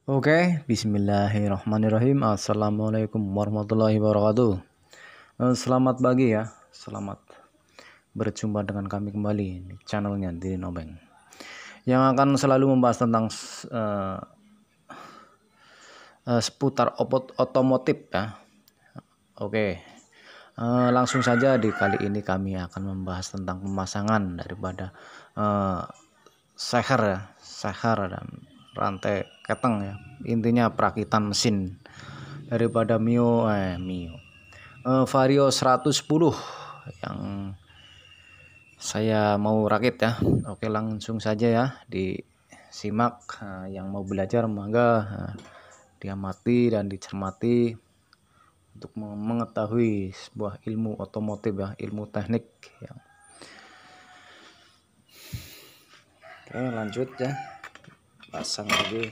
Oke, bismillahirrahmanirrahim. Assalamualaikum warahmatullahi wabarakatuh. Selamat pagi ya, selamat berjumpa dengan kami kembali di channelnya Diri Nobeng, yang akan selalu membahas tentang seputar otomotif ya. Oke, langsung saja di kali ini kami akan membahas tentang pemasangan daripada seher dan rantai keteng ya, intinya perakitan mesin daripada Mio Vario 110 yang saya mau rakit ya. Oke, langsung saja ya disimak. Yang mau belajar mangga diamati dan dicermati untuk mengetahui sebuah ilmu otomotif ya, ilmu teknik ya. Oke, lanjut ya, pasang lagi.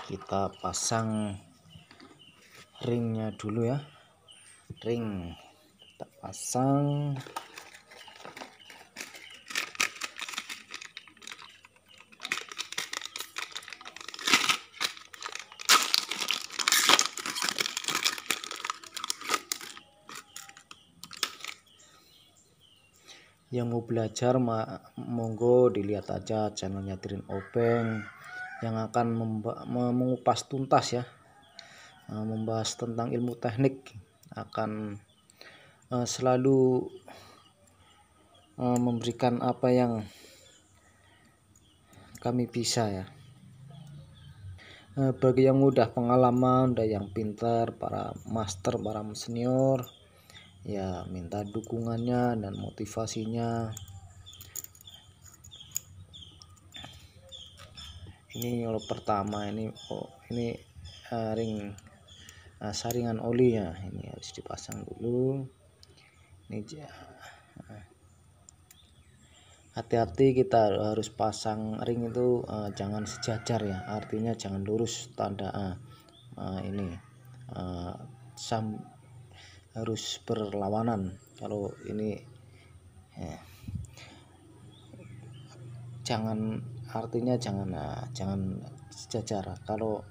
Kita pasang ringnya dulu ya, ring kita pasang. Yang mau belajar monggo dilihat aja channelnya Diri Nobeng yang akan mengupas tuntas ya, membahas tentang ilmu teknik, akan selalu memberikan apa yang kami bisa ya. Bagi yang udah pengalaman, udah yang pintar, para master, para senior ya, minta dukungannya dan motivasinya. Ini kalau pertama ini ring saringan olinya ini harus dipasang dulu. Ini hati-hati, kita harus pasang ring itu jangan sejajar ya, artinya jangan lurus, tanda ini harus berlawanan. Kalau ini artinya jangan sejajar. Kalau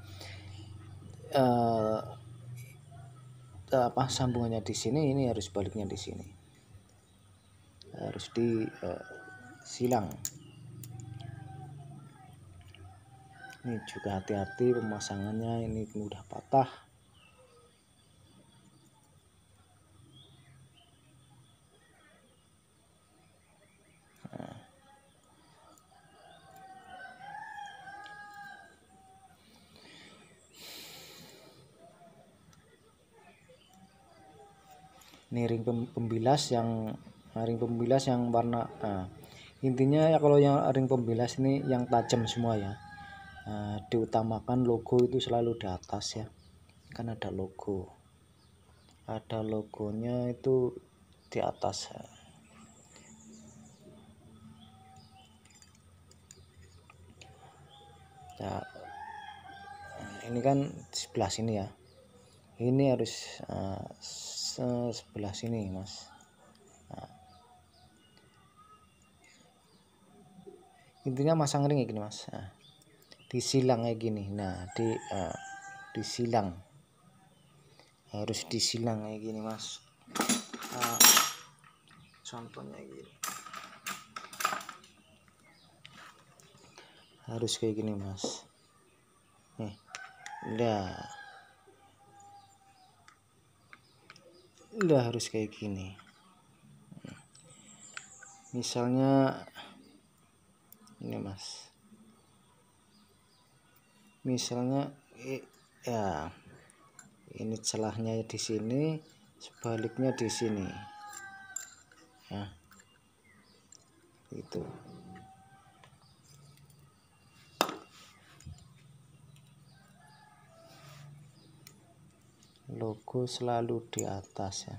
sambungannya di sini, ini harus baliknya di sini, harus silang. Ini juga hati-hati pemasangannya, ini mudah patah. Ini ring pembilas yang warna intinya ya, kalau yang ring pembilas ini yang tajam semua ya. Diutamakan logo itu selalu di atas ya, kan ada logonya itu di atas ya. Ini kan sebelah sini ya, ini harus sebelah sini mas. Intinya masang ring kayak gini mas, disilang kayak gini. Nah disilang, harus disilang kayak gini mas. Contohnya gini, harus kayak gini mas. Nih udah harus kayak gini. Misalnya ini mas, misalnya ya ini celahnya di sini, sebaliknya di sini ya, itu. Logo selalu di atas ya.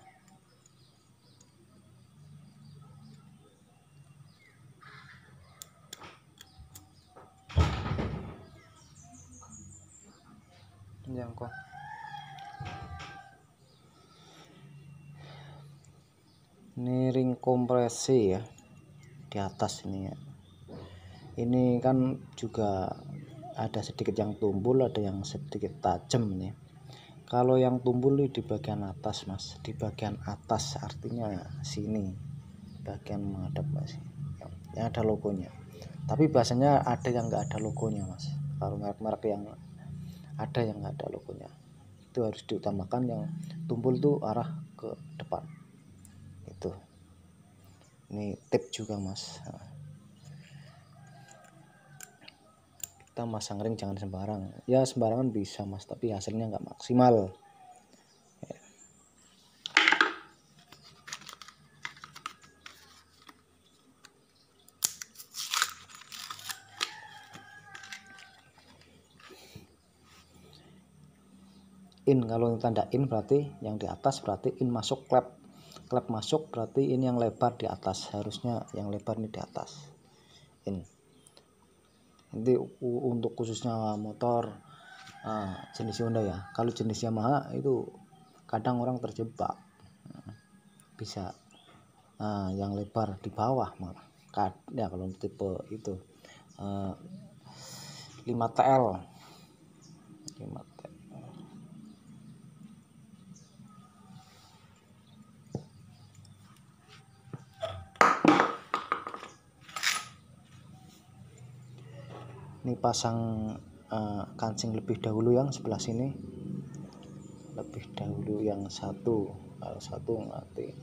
jangkau. Ini ring kompresi ya di atas ini ya. Ini kan juga ada sedikit yang tumbul, ada yang sedikit tajam nih. Kalau yang tumbul nih di bagian atas mas, di bagian atas artinya sini, bagian menghadap mas, yang ada logonya. Tapi biasanya ada yang nggak ada logonya mas. Kalau merek-merek yang ada yang nggak ada logonya, itu harus diutamakan yang tumbul tuh arah ke depan. Itu ini tip juga mas. Kita masang ring jangan sembarang ya, sembarangan bisa mas, tapi hasilnya nggak maksimal. In, kalau tanda in berarti yang di atas berarti in masuk, klep masuk berarti ini yang lebar di atas, harusnya yang lebar ini di atas in. Nanti untuk khususnya motor jenis Honda ya, kalau jenis Yamaha itu kadang orang terjebak, bisa yang lebar di bawah malah ya kalau tipe itu 5TL. Ini pasang kancing lebih dahulu yang sebelah sini, lebih dahulu yang satu, kalau satu mati.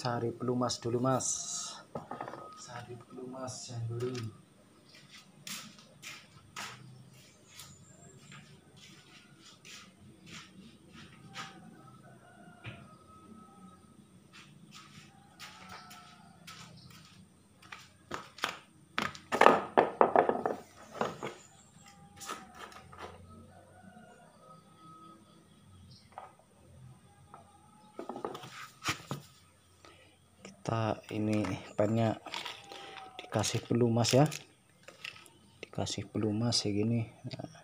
Cari pelumas dulu mas, cari pelumas yang dulu. Kita ini pennya dikasih pelumas ya, dikasih pelumas kayak gini. Nah.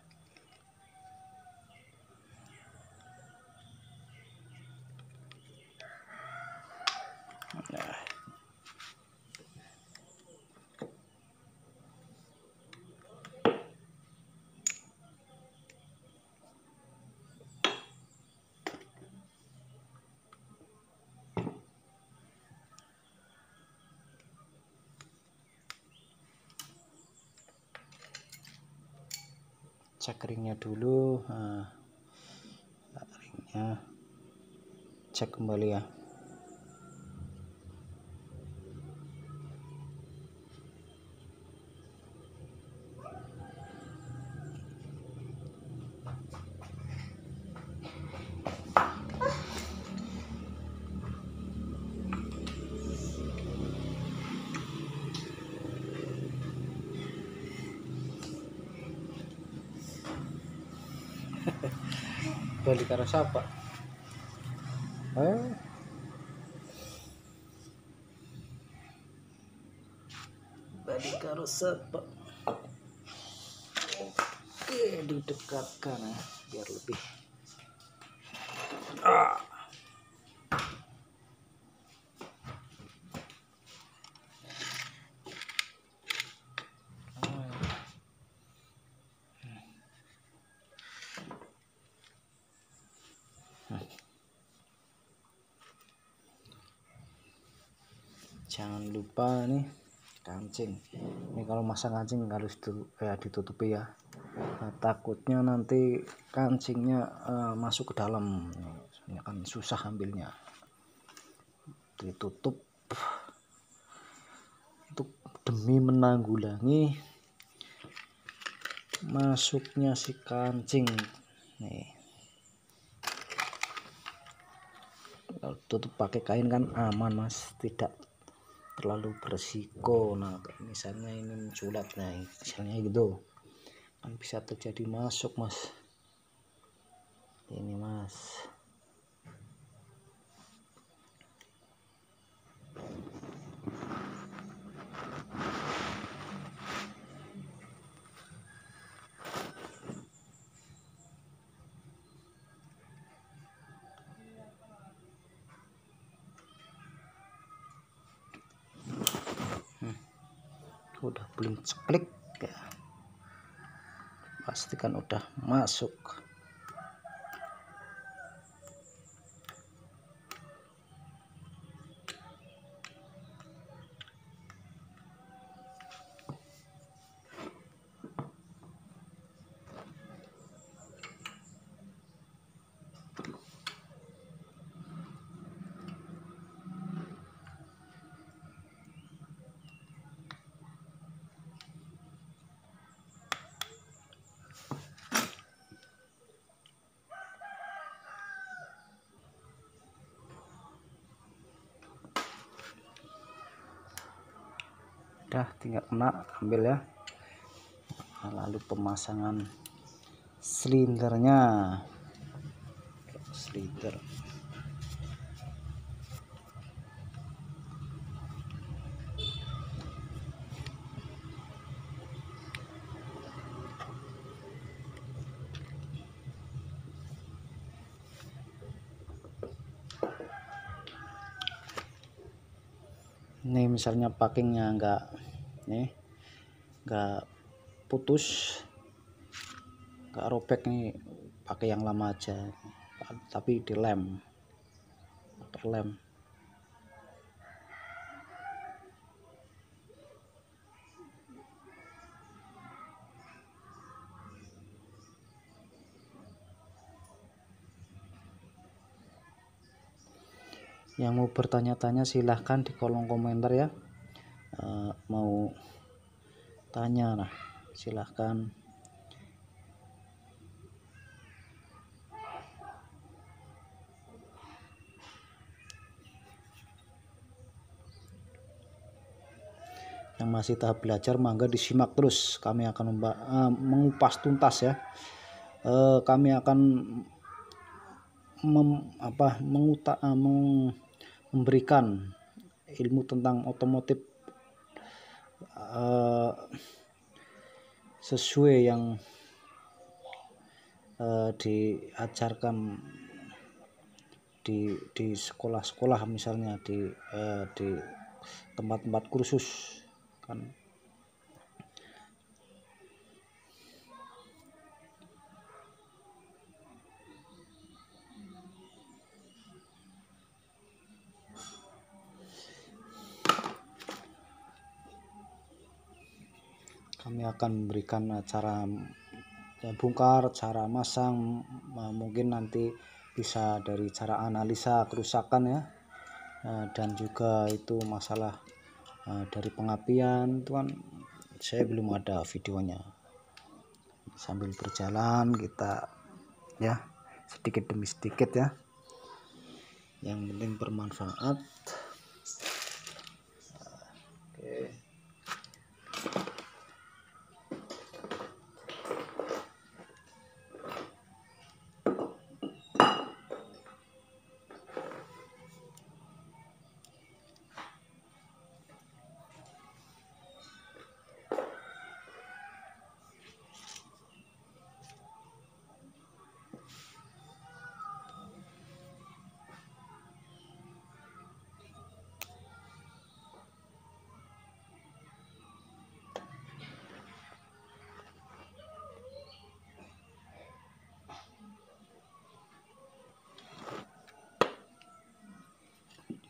Cek ringnya dulu, ringnya cek kembali ya. Balik karo sapa? Balik karo sapa? Oke, didekatkan ya biar lebih. Jangan lupa nih kancing. Ini kalau masang kancing harus ditutupi ya. Nah, takutnya nanti kancingnya masuk ke dalam. Ini akan susah ambilnya. Ditutup untuk demi menanggulangi masuknya si kancing. Nih. Kalau tutup pakai kain kan aman mas, tidak terlalu berisiko. Nah misalnya ini menculat, nah misalnya gitu kan bisa terjadi masuk mas. Ini mas, udah belum ceklik ya, pastikan udah masuk. Udah tinggal kena, ambil ya. Nah, lalu pemasangan silindernya. Silinder ini misalnya packingnya enggak putus, enggak robek nih, pakai yang lama aja tapi dilem, pakai lem. Yang mau bertanya-tanya silahkan di kolom komentar ya. Mau tanya, nah silahkan. Yang masih tahap belajar mangga disimak terus, kami akan mengupas tuntas ya. Kami akan memberikan ilmu tentang otomotif sesuai yang diajarkan di sekolah-sekolah, misalnya di tempat-tempat kursus kan. Kami akan memberikan cara bongkar, cara masang, mungkin nanti bisa dari cara analisa kerusakan ya, dan juga itu masalah dari pengapian itu kan saya belum ada videonya. Sambil berjalan kita ya, sedikit demi sedikit ya, yang penting bermanfaat. Oke.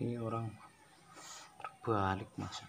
Ini orang terbalik masa.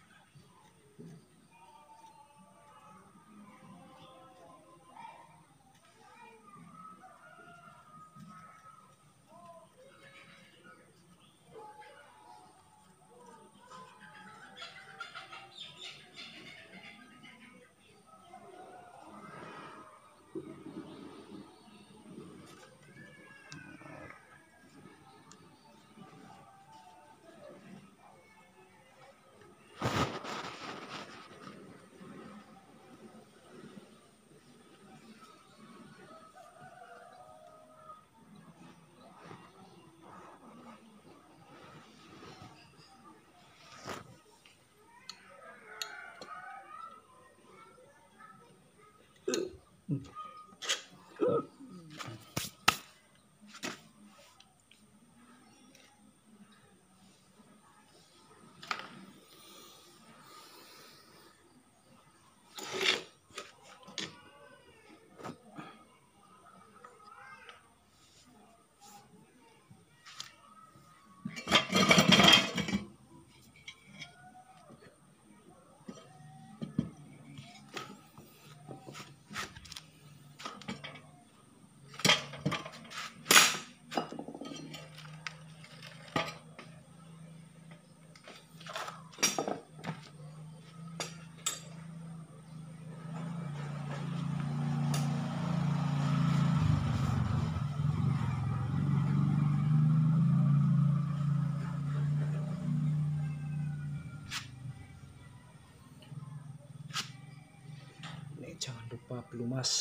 Jangan lupa pelumas,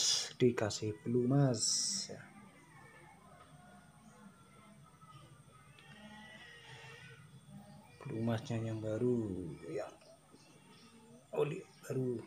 dikasih pelumas ya. Pelumasnya yang baru, yang oli baru.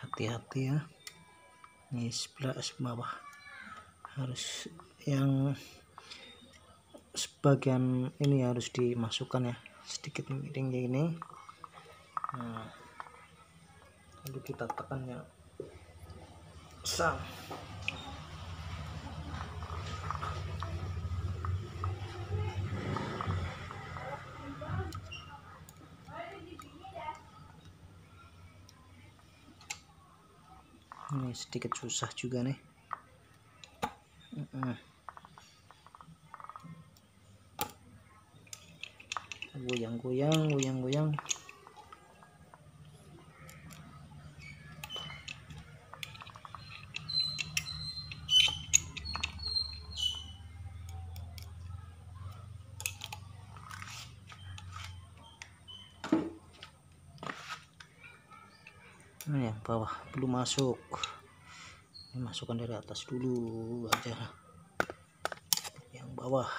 Hati-hati ya, ini sebelah bawah harus yang sebagian ini harus dimasukkan ya, sedikit miring kayak gini. Nah, lalu kita tekan ya, sang. Ini sedikit susah juga nih. Goyang-goyang. Nah, yang bawah belum masuk. Ini masukkan dari atas dulu aja. Yang bawah.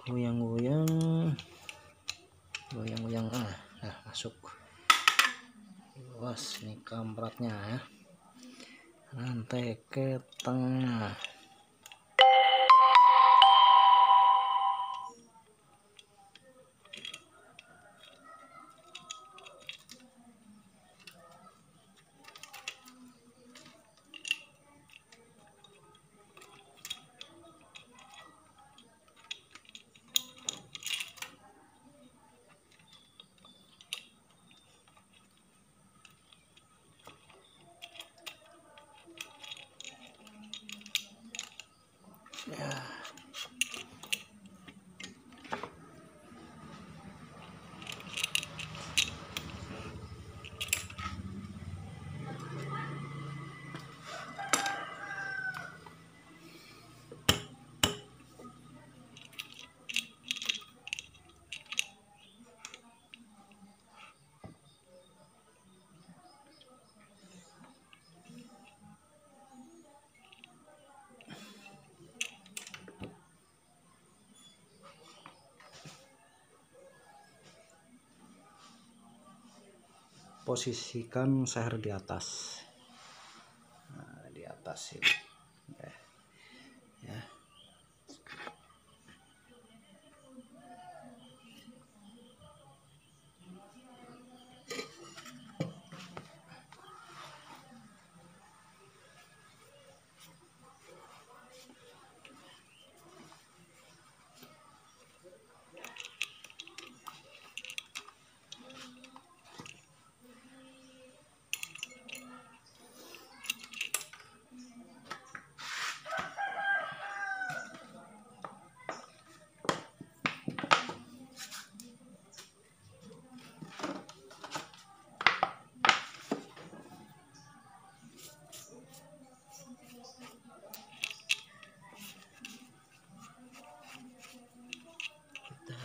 Goyang-goyang. Nah, masuk. Awas nih kampratnya ya. Rantai ke tengah. posisikan seher di atas. Nah, di atas ini. Ya.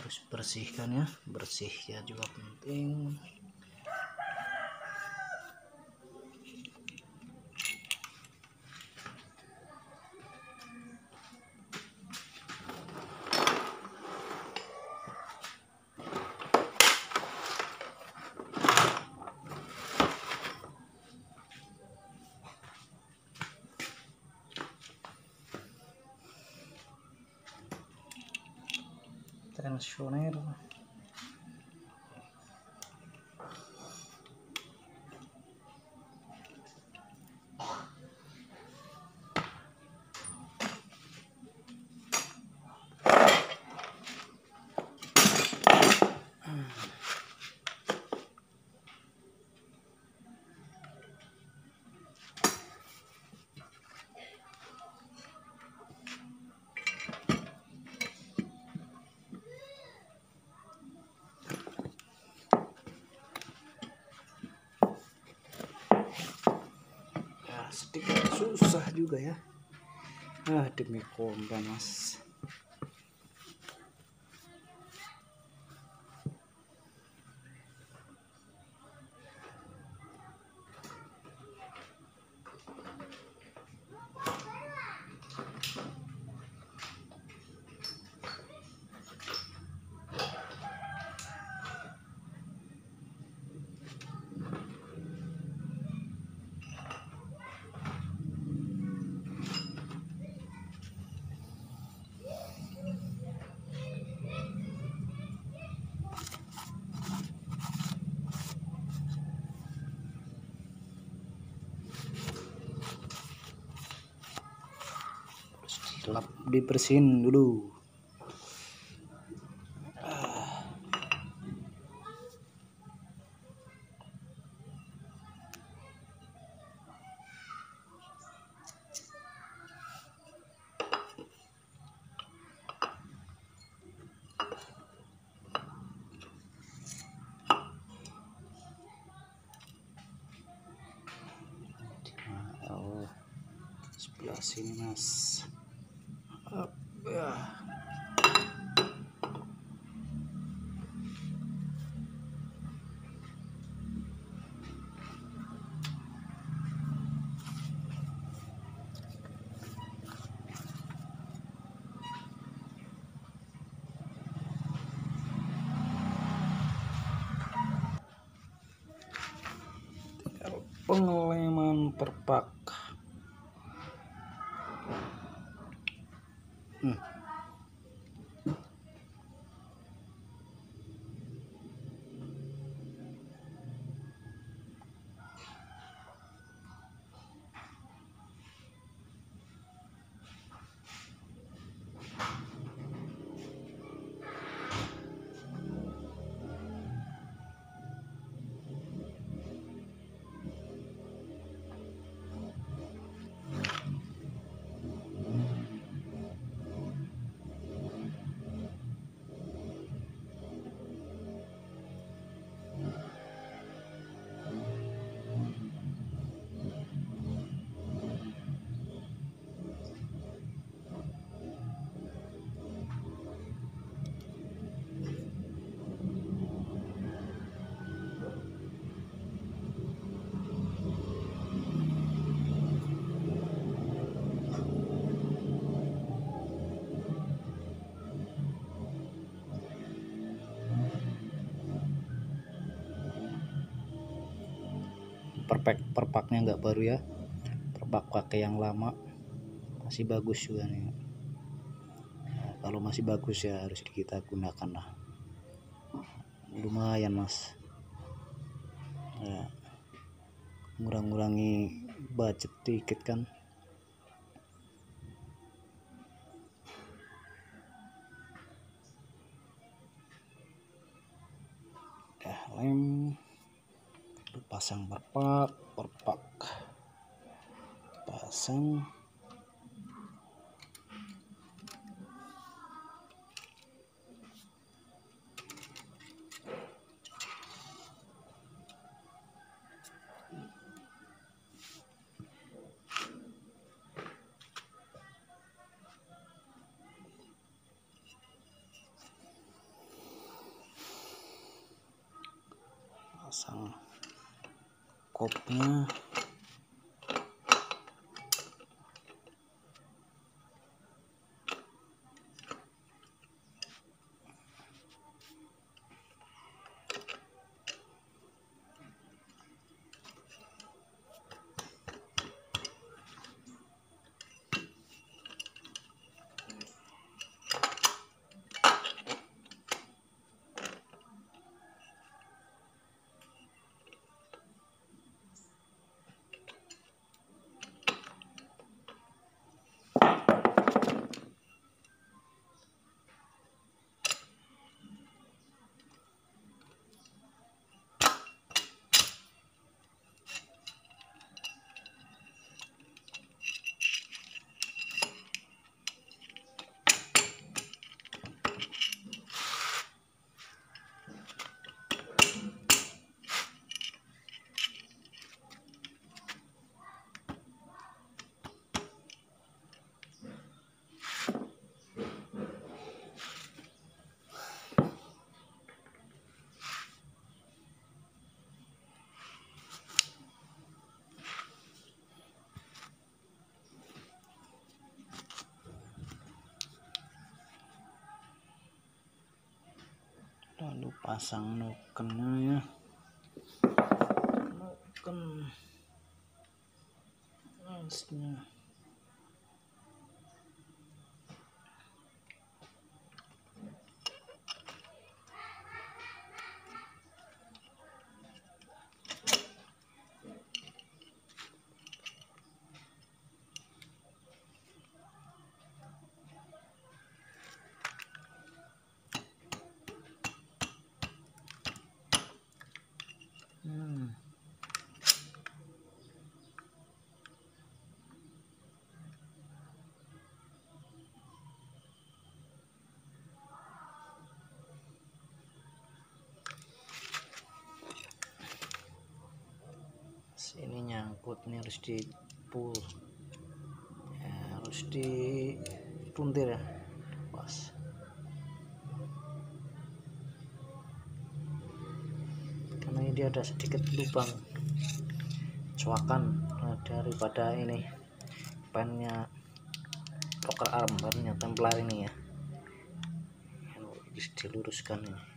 Harus bersihkan ya, bersih ya juga penting. Tensioner sedikit susah juga ya, demi korban mas. Lap dibersihin dulu. Oh, sebelah sini mas. Ya. Pengeleman perpak. perpaknya nggak baru ya, perpak pakai yang lama, masih bagus juga nih. Nah, kalau masih bagus ya harus kita gunakan lah, lumayan mas ya, ngurang-ngurangi budget dikit kan. Udah lem, pasang perpak pasang. Pasang kopnya. Lalu pasang nokennya ya, noken asnya. Ini nyangkut, ini harus di pull ya, harus dipuntir ya pas. Karena ini ada sedikit lubang coakan daripada ini pennya rocker arm, pennya templar ini ya, harus diluruskan ini.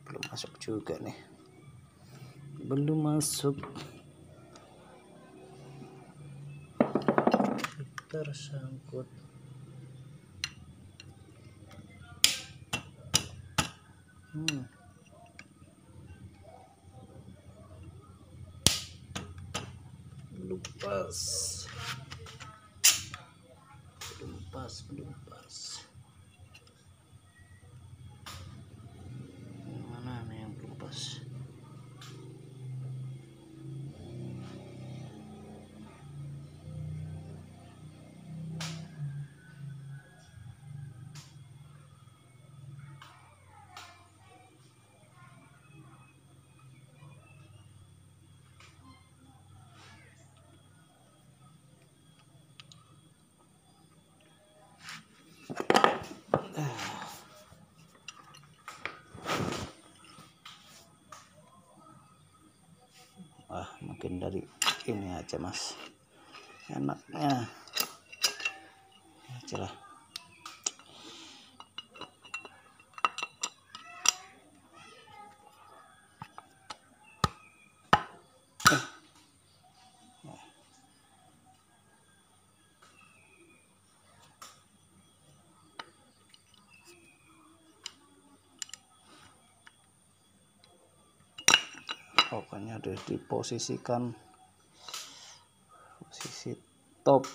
Belum masuk juga nih, belum masuk, tersangkut. Belum pas, belum pas. Mana nih yang belum pas? mungkin dari ini aja mas, enaknya aja lah. Pokoknya udah diposisikan posisi top.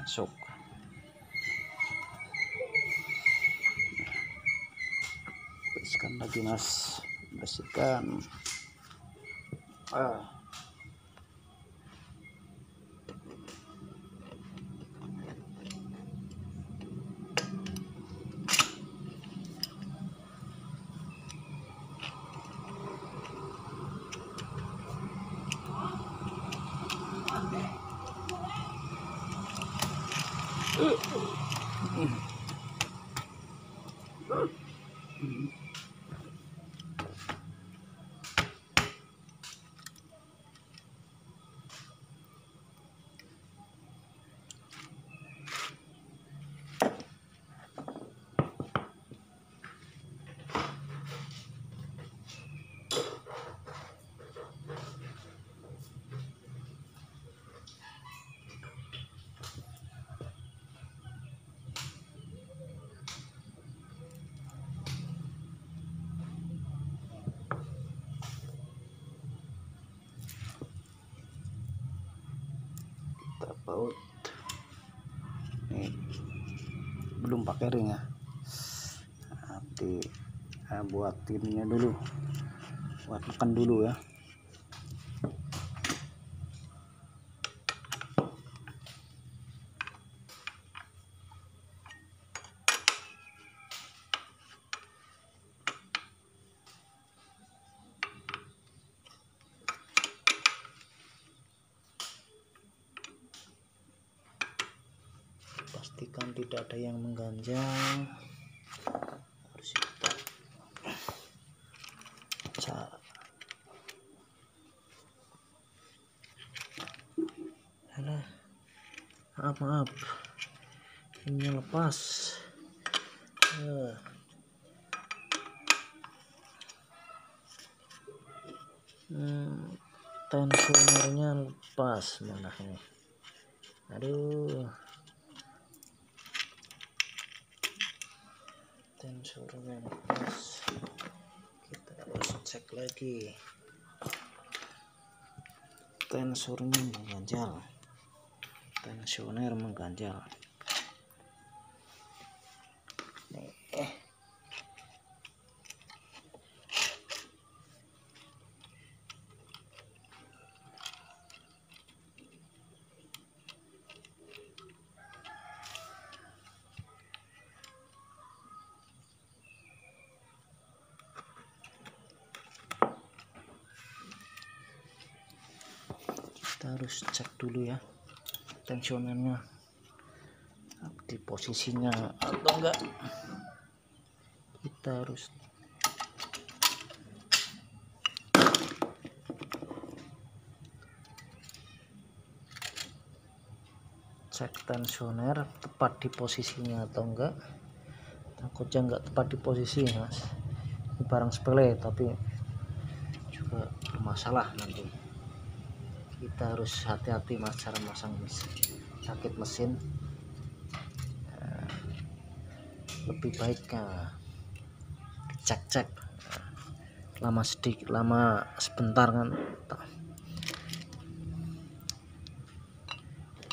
Masuk, bersihkan lagi mas, bersihkan. Kita baut. Nih, belum pakai ring ya. Nanti buatinnya dulu, buat makan dulu ya. Pastikan tidak ada yang mengganjal, harus kita cak. Alah, maaf, ini lepas. Tensionernya lepas, mana ini? Aduh, tensionernya lepas. Kita harus cek lagi. Tensionernya mengganjal. Tensioner mengganjal. Nih. Kita harus cek dulu ya tensionernya di posisinya atau enggak. Kita harus cek tensioner tepat di posisinya atau enggak. Takutnya enggak tepat di posisi mas, ini barang sepele tapi juga bermasalah nanti. Kita harus hati-hati mas cara masang sakit mesin. Lebih baik dicek-cek lama sebentar kan,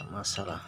masalah.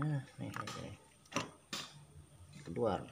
Nah, nih. Keluar.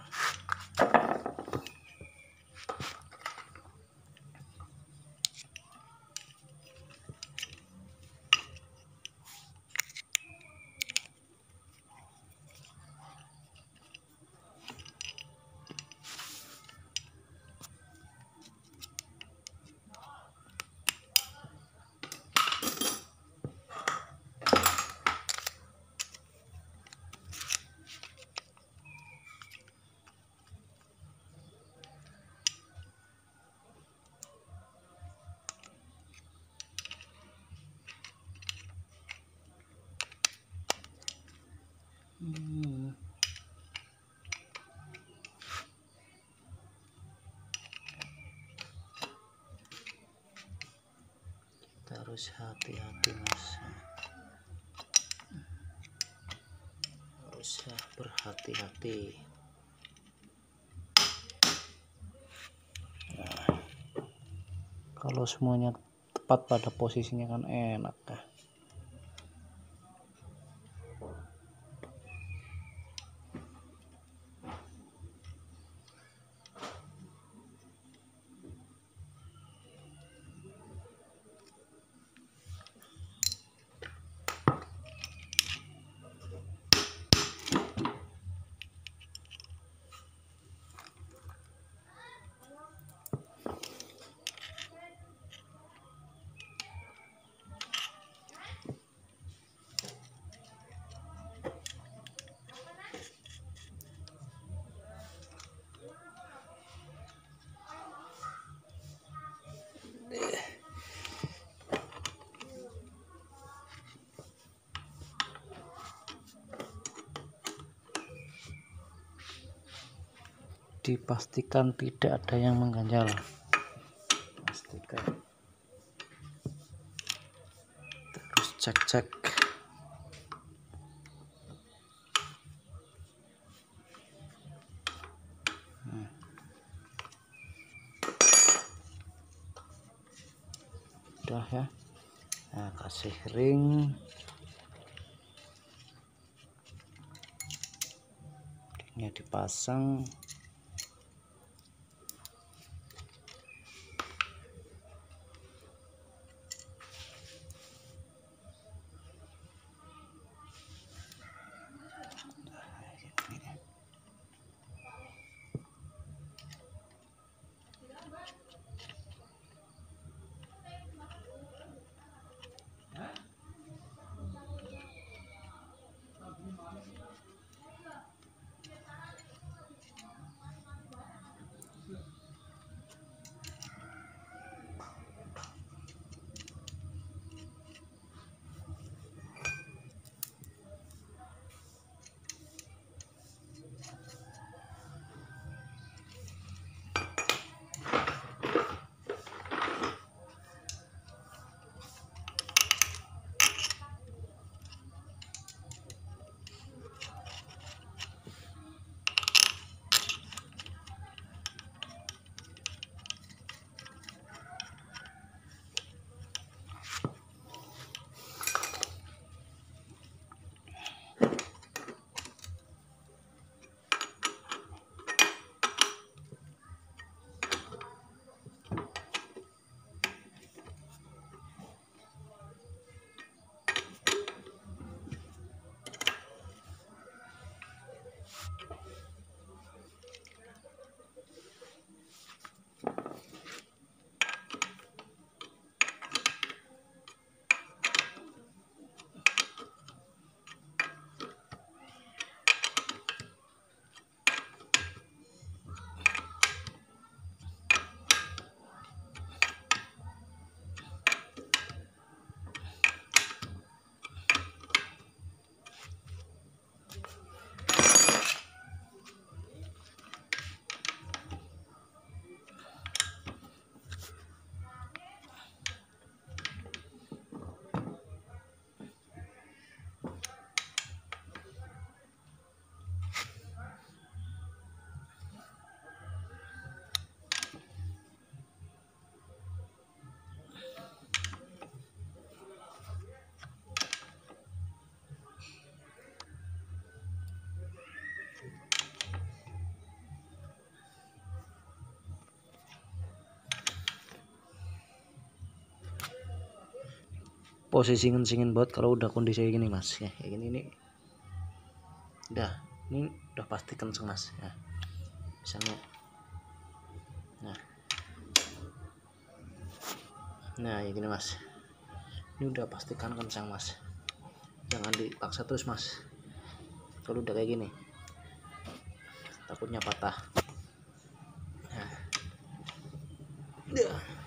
Kita harus hati-hati, Mas. Harus berhati-hati. Nah, kalau semuanya tepat pada posisinya kan enak ya. Dipastikan tidak ada yang mengganjal. Pastikan. Terus cek-cek. Udah ya. Nah, kasih ring. Ringnya dipasang. posisi ngencingin baut kalau udah kondisi kayak gini mas ya, kayak gini nih ini udah pasti kenceng mas ya. Misalnya nah ya gini mas, ini udah pastikan kencang mas, jangan dipaksa terus mas. Kalau udah kayak gini takutnya patah. Nah.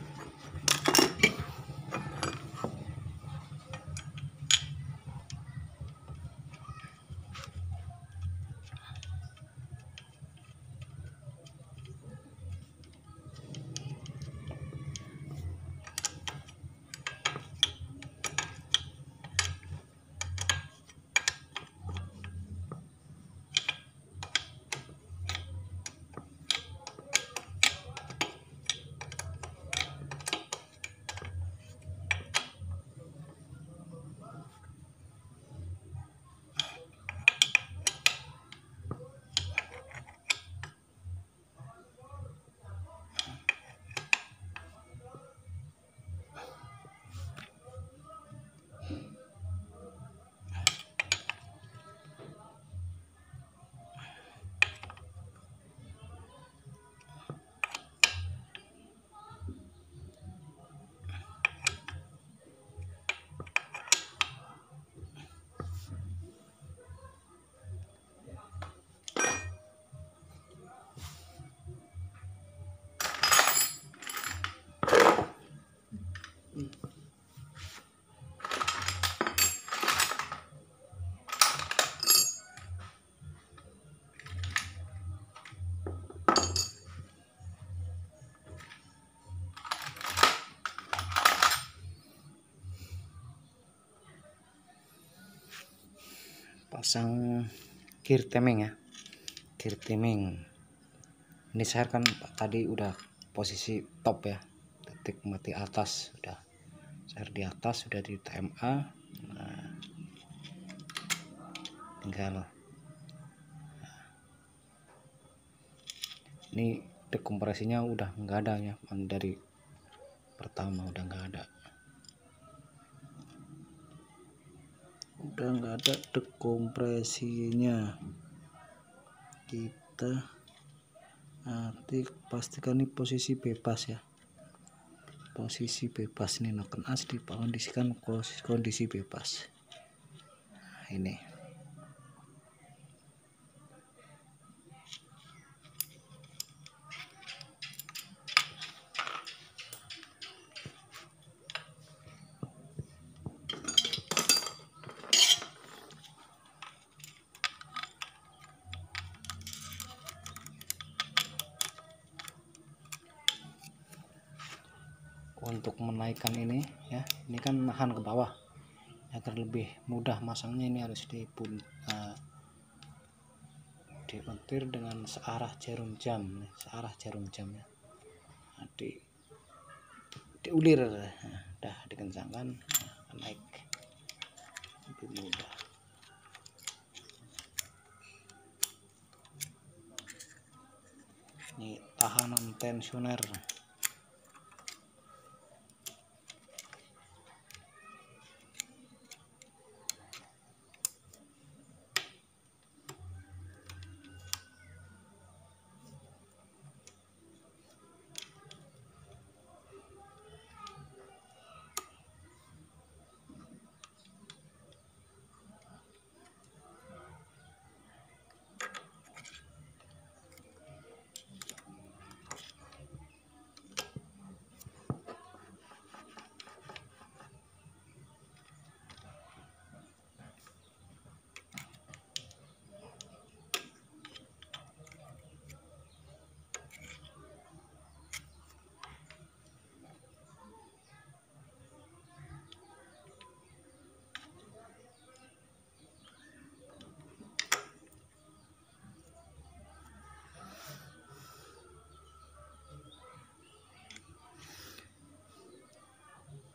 Pasang gear timing ya, gear timing ini saya kan tadi udah posisi top ya, titik mati atas udah saya di atas, sudah di TMA. Nah, tinggal ini dekompresinya udah nggak ada ya, dari pertama udah nggak ada, dekompresinya. Kita nanti pastikan ini posisi bebas ya, posisi bebas nih neken as dikondisikan kondisi bebas. Nah, ini untuk menaikkan ini ya, ini kan nahan ke bawah agar lebih mudah masangnya. Ini harus dipuntir dengan searah jarum jam, searah jarum jam ya. Nah, diulir, nah, udah dikencangkan, nah, naik lebih mudah. Ini tahanan tensioner.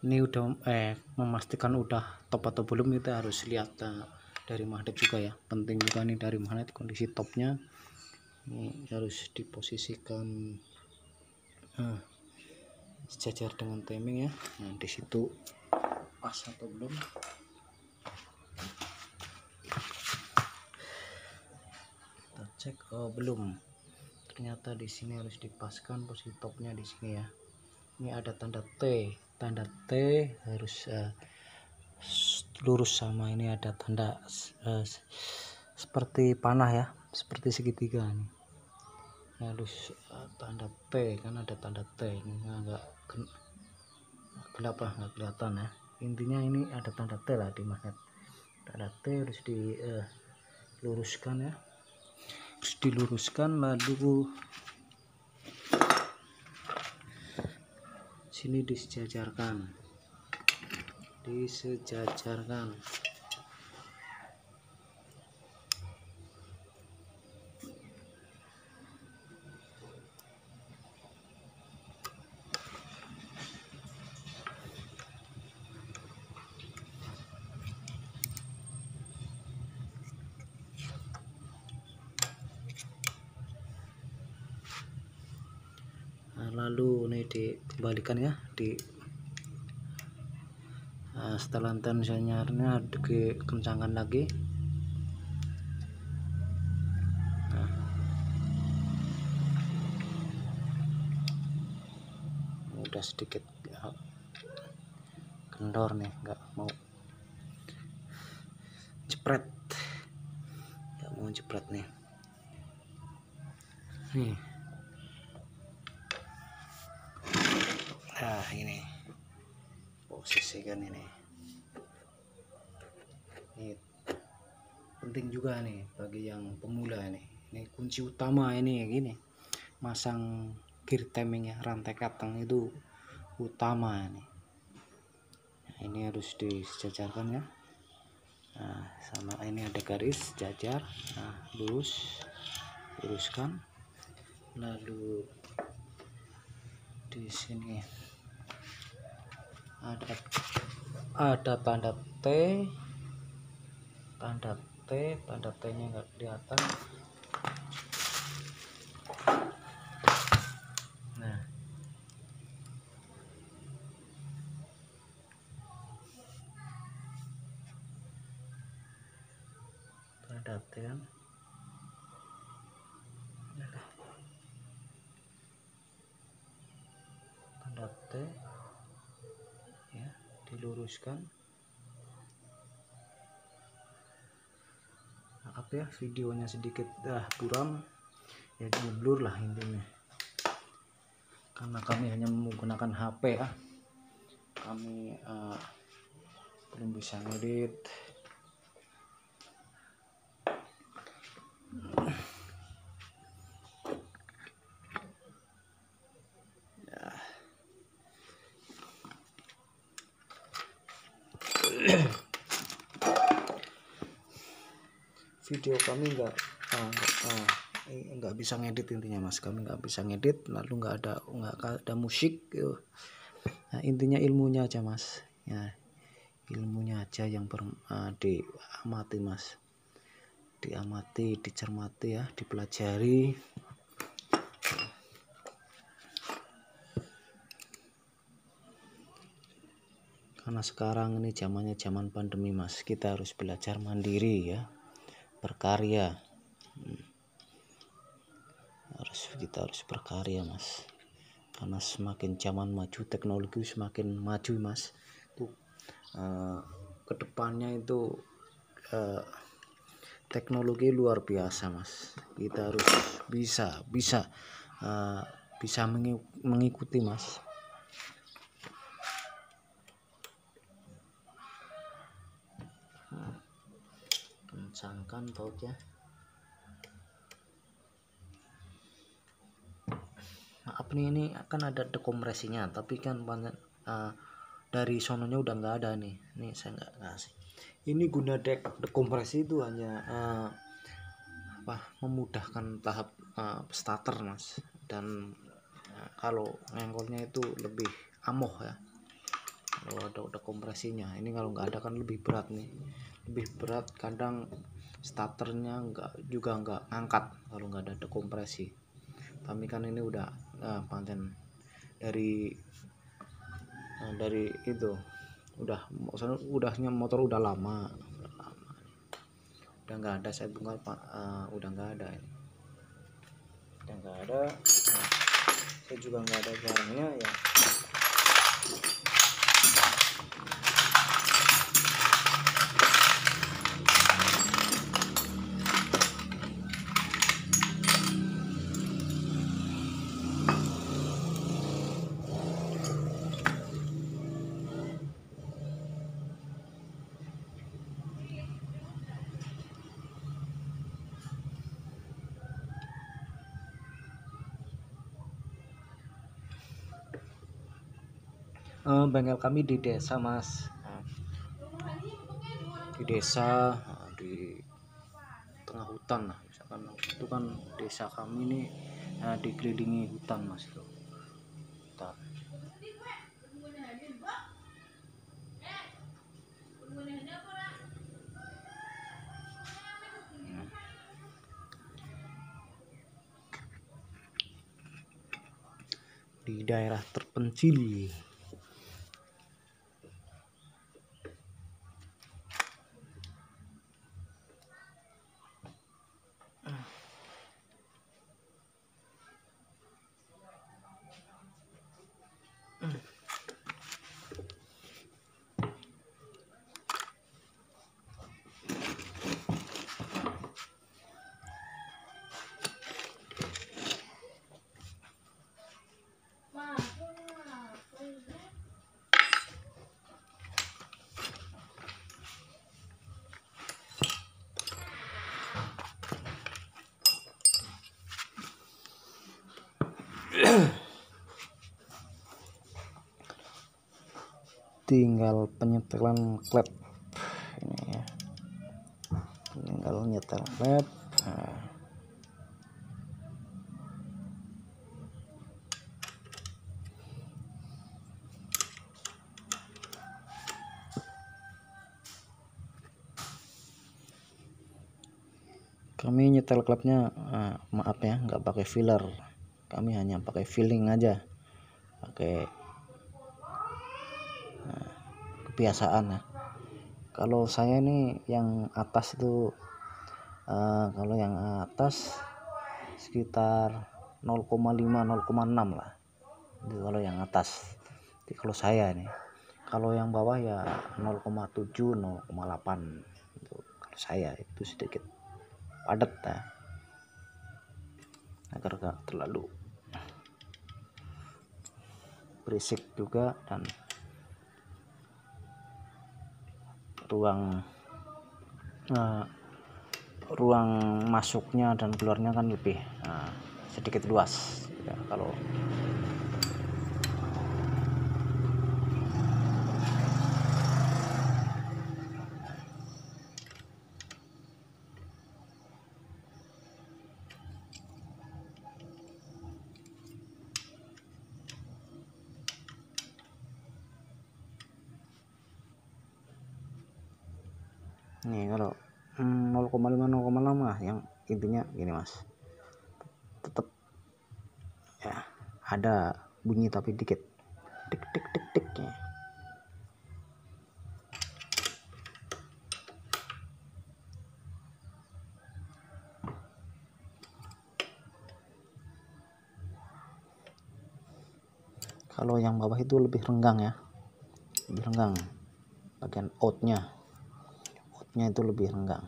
Ini udah memastikan udah top atau belum, kita harus lihat dari magnet juga ya, penting juga nih dari magnet kondisi topnya. Ini harus diposisikan sejajar dengan timing ya. Nah, di situ pas atau belum. Kita cek, oh belum, ternyata di sini harus dipaskan posisi topnya di sini ya. Ini ada tanda T harus lurus, sama ini ada tanda seperti panah ya, seperti segitiga nih. Harus tanda T, kan ada tanda T ini nggak kenapa nggak kelihatan ya. Intinya ini ada tanda T lah di magnet. Tanda T harus diluruskan ya, harus diluruskan, lalu sini disejajarkan. Lalu ini dikembalikan ya, setelah tensionernya dikencangkan lagi. Udah sedikit kendor nih, nggak mau jepret, nih. Nah ini posisikan ini penting juga nih bagi yang pemula ini kunci utama ini gini, masang gear timing ya, rantai katang itu utama nih. Nah, ini harus disejajarkan ya. Nah, sama ini ada garis jajar, nah luruskan, lalu di sini ada tanda T, tanda T-nya nggak kelihatan. Nah, tanda T kan, tanda T ya, diluruskan. Maaf ya, videonya sedikit buram ya, blur lah intinya, karena kami hanya menggunakan HP ya, kami belum bisa ngedit. Video kami nggak bisa ngedit intinya mas, kami nggak bisa ngedit, lalu nggak ada musik gitu. Nah, intinya ilmunya aja mas ya, ilmunya aja yang diamati mas, dicermati ya, dipelajari. Karena sekarang ini zaman pandemi mas, kita harus belajar mandiri ya, berkarya. Kita harus berkarya mas, karena semakin zaman maju, teknologi semakin maju mas. Kedepannya itu teknologi luar biasa mas, kita harus bisa mengikuti mas. Kencangkan bautnya. Maaf nih, ini akan ada dekompresinya, tapi kan dari sononya udah nggak ada nih. Ini saya nggak ngasih. Ini guna dekompresi itu hanya memudahkan tahap starter mas, dan kalau ngengkolnya itu lebih amoh ya kalau ada dekompresinya. Ini kalau nggak ada kan lebih berat nih, lebih berat, kadang starternya nggak ngangkat kalau nggak ada dekompresi. Tapi kan ini udah panten dari itu udahnya motor udah lama, udah nggak ada saya bongkar Pak. Udah nggak ada ini, udah nggak ada. Saya juga nggak ada barangnya ya. Bengkel kami di desa Mas, di desa, di tengah hutan lah, misalkan itu kan desa kami ini dikelilingi hutan Mas, itu hutan. Di daerah terpencil. Tinggal penyetelan klep ini ya, tinggal nyetel klep. Kami nyetel klepnya maaf ya, nggak pakai filler, kami hanya pakai filling aja, pakai kebiasaan ya. Kalau saya ini yang atas itu kalau yang atas sekitar 0,5-0,6 lah itu kalau yang atas. Jadi kalau saya ini, kalau yang bawah ya 0,7-0,8 itu kalau saya, itu sedikit padat ya, agar gak terlalu berisik juga, dan ruang masuknya dan keluarnya kan lebih sedikit luas ya. Kalau nih, kalau 0,5-0,6 lah, yang intinya gini Mas, tetap ya ada bunyi tapi dikit, tik tik tik tik ya. Kalau yang bawah itu lebih renggang ya, lebih renggang, bagian outnya itu lebih renggang.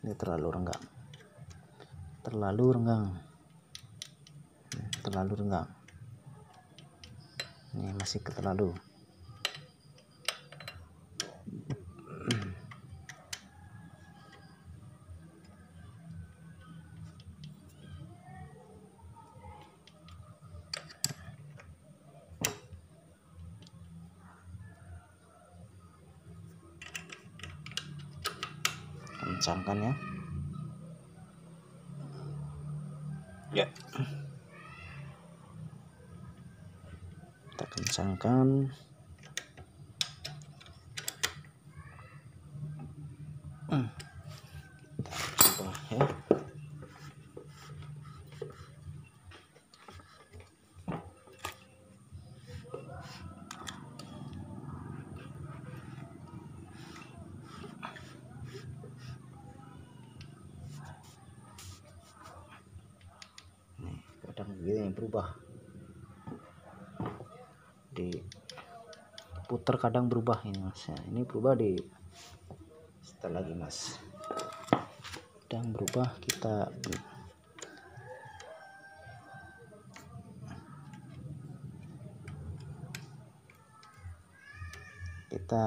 Ini terlalu renggang, terlalu renggang. Ini masih terlalu. Kencangkan ya. Ya. Kita kencangkan. Kita coba ya. ini berubah, diputar kadang berubah ini mas ya. Ini berubah di setelah lagi mas, kadang berubah kita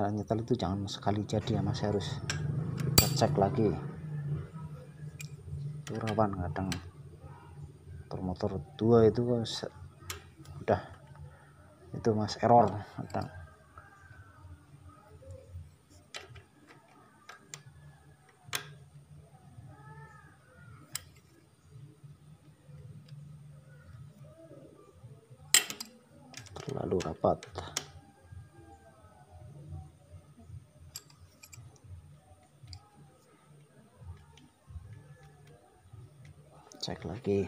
nyetel itu jangan sekali jadi ya mas, harus kita cek lagi. Itu rawan kadang motor 2 itu udah itu mas error kadang. Terlalu rapat. Cek lagi.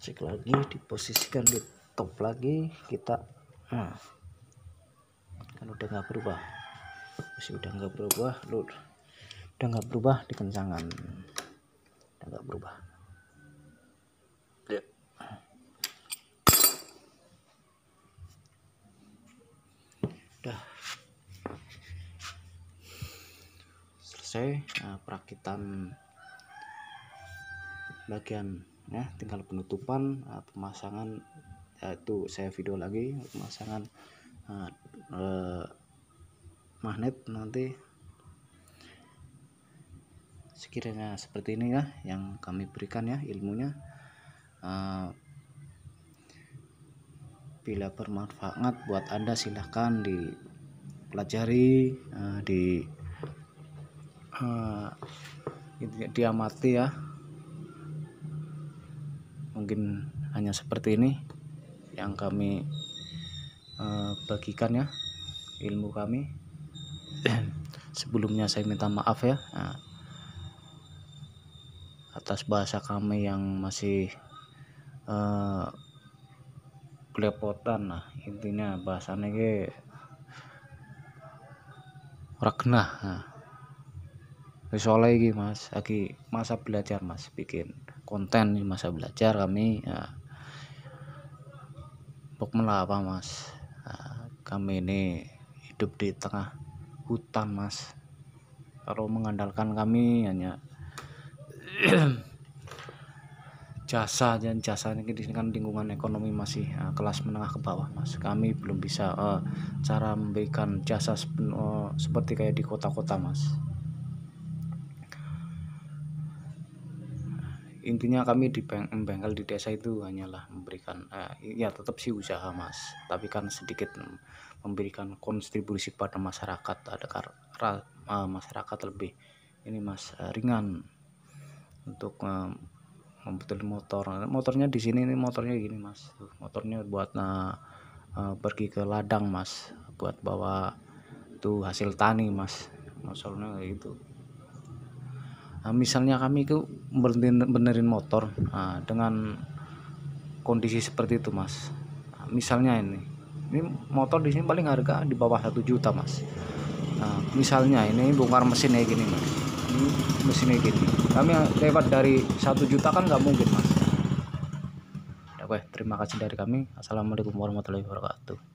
Cek lagi, diposisikan di top lagi kita. Kan udah nggak berubah, masih udah nggak berubah, udah nggak berubah di kencangan, udah nggak berubah. Udah selesai perakitan bagian ya, tinggal penutupan, pemasangan itu saya video lagi pemasangan magnet nanti. Sekiranya seperti ini ya yang kami berikan ya ilmunya. Bila bermanfaat buat Anda silahkan dipelajari, diamati ya. Mungkin hanya seperti ini yang kami bagikan ya ilmu kami. Sebelumnya saya minta maaf ya atas bahasa kami yang masih belepotan. Nah intinya bahasanya ke ora genah. Soalnya iki mas lagi masa belajar mas, bikin konten di masa belajar kami ya. Pokoknya apa mas, kami ini hidup di tengah hutan mas. Kalau mengandalkan kami hanya jasa, dan jasanya di sini kan lingkungan ekonomi masih kelas menengah ke bawah mas. Kami belum bisa cara memberikan jasa seperti kayak di kota-kota mas. Intinya kami di bengkel di desa itu hanyalah memberikan ya tetap sih usaha mas, tapi kan sedikit memberikan kontribusi pada masyarakat. Ada masyarakat lebih ini mas ringan untuk membetulin motornya di sini. Ini motornya gini mas, motornya buat pergi ke ladang mas, buat bawa tuh hasil tani mas, masalahnya kayak gitu. Misalnya kami itu benerin motor dengan kondisi seperti itu mas. Misalnya ini motor di sini paling harga di bawah 1 juta mas. Misalnya ini bongkar mesinnya gini mas, ini mesinnya gini, kami lewat dari 1 juta kan nggak mungkin mas. Oke, terima kasih dari kami. Assalamualaikum warahmatullahi wabarakatuh.